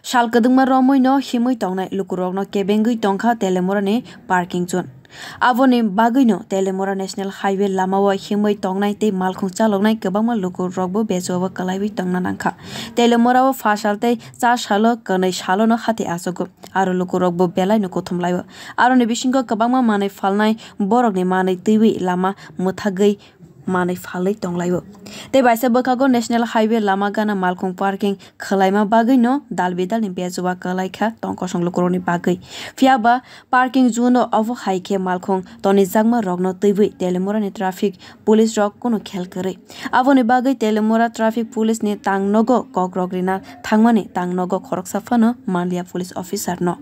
Shalkadungma Romoi no Himui Tongnai Lukurok no Kebengui Tongkha Telemorane parking zone. Avoni Bagino Telemora National Highway Lamawa Himui Tongnai te Malkhung Chalongnai Kabama Lukurokbo Bezowa Kalaiwi Tongna Nangkha. Telemora Fashalte Cha Shalo Kanai Shalo no Hati Asoko. Aro Lukurokbo Belai no Kotumlaiwa. Aro Nebishingo Kabama Mane Falnai Borogni Mane Tiwi Lama Muthagai Mane Falai Tonglaiwo. Te Baisa Bakago National Highway Lama Gana Malkhung Parking Khalaima Bagino Dalbedal ni Bezowa Kalaika Tongkosong Lukuroni Bagai. Fiaba Parking Zone of Haike Malkhung Toni Zagma Rogno Tiwi Telemora ni Traffic Police Rock Kono Khelkare. Avoni Bagai Telemora Traffic Police ni Tangnogo Kogrogrina Thangmani Tangnogo Khoroksafano Manlia Police Officer no.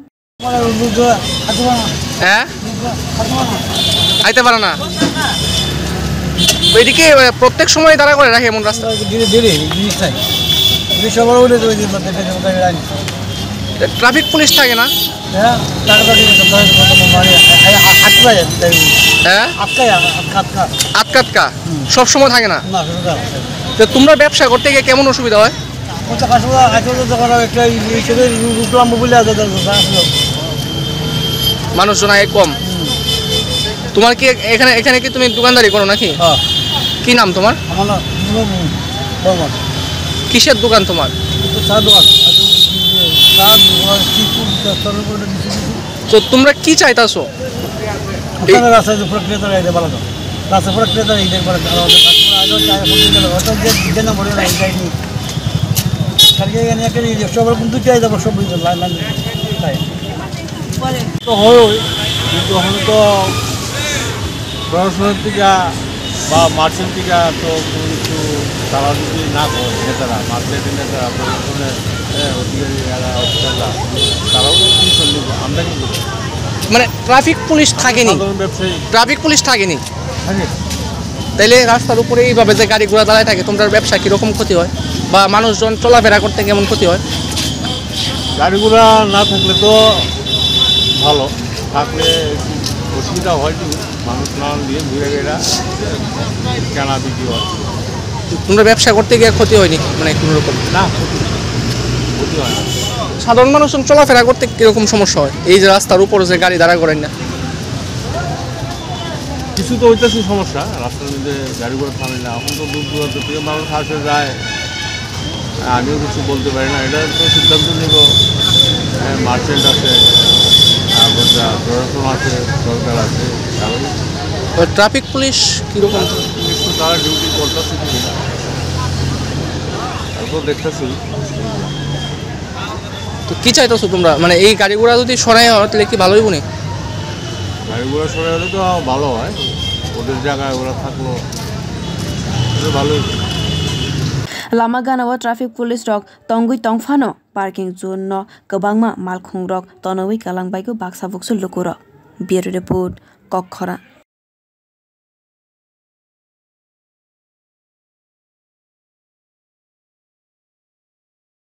আইতে পারে না এদিকে প্রত্যেক সময় দাঁড়া করে রাখে এমন রাস্তা ট্রাফিক পুলিশ থাকে না আটকা সব সময় থাকে না তো তোমরা ব্যবসা করতে গিয়ে কেমন অসুবিধা হয় মানুষজন আগে কম তোমার কি এখানে কি তুমি দোকানদারি করো নাকি কি নাম তোমার কিসের দোকান তোমার তো তোমরা কি চাইতাছো প্রশাসনের থেকে বা মার্চেন্ট থেকে তো কিছু তারা যদি না করে নেতারা মার্চেন্টের নেতারা প্রশাসনের অধিকারীরা অফিসাররা তারাও আমরা কিন্তু মানে ট্রাফিক পুলিশ থাকেনি ট্রাফিক পুলিশ থাকেনি তাইলে রাস্তার উপরে এইভাবে যে গাড়ি ঘোড়া দাঁড়ায় থাকে তোমার ব্যবসা কীরকম ক্ষতি হয় বা মানুষজন চলাফেরা করতে কেমন ক্ষতি হয় গাড়ি ঘোড়া না থাকলে তো ভালো থাকলে অসুবিধা হয় মানুষ নাম দিয়ে ঘুরে গেরা কেনা বিক্রি হয় তোমরা ব্যবসা করতে গিয়ে ক্ষতি হয়নি মানে কোনো রকম না ক্ষতি হয় না সাধারণ মানুষজন চলাফেরা করতে কীরকম সমস্যা হয় এই যে রাস্তার উপরে যে গাড়ি দাঁড়া করেন না কিছু তো হইতেছে সমস্যা রাস্তার মধ্যে গাড়ি ঘোড়া থামে না এখন তো দূর দূরান্ত থেকে মানুষ আসে যায় আমিও কিছু বলতে পারি না এটা তো সিদ্ধান্ত নেব মার্চেন্ট আছে প্রশাসন আছে সরকার আছে ট্রাফিক পুলিশ কীরকম তারা ডিউটি করতেছে তারপর দেখতেছি তো কী চাইতেছো তোমরা মানে এই গাড়ি ঘোড়া যদি সরাই হয় তাহলে কি ভালোই বনি গাড়ি ঘোড়া সরাই হলে তো ভালো হয় ওদের জায়গায় ওরা থাকলো ভালোই Lama Ganawa Traffic Police Rock Tongui Tongfano Parking Zone no Kabangma Malkhung Rock Tonawi Kalangbaiku Baksa Voksul Lukura Bureau Report Kokhara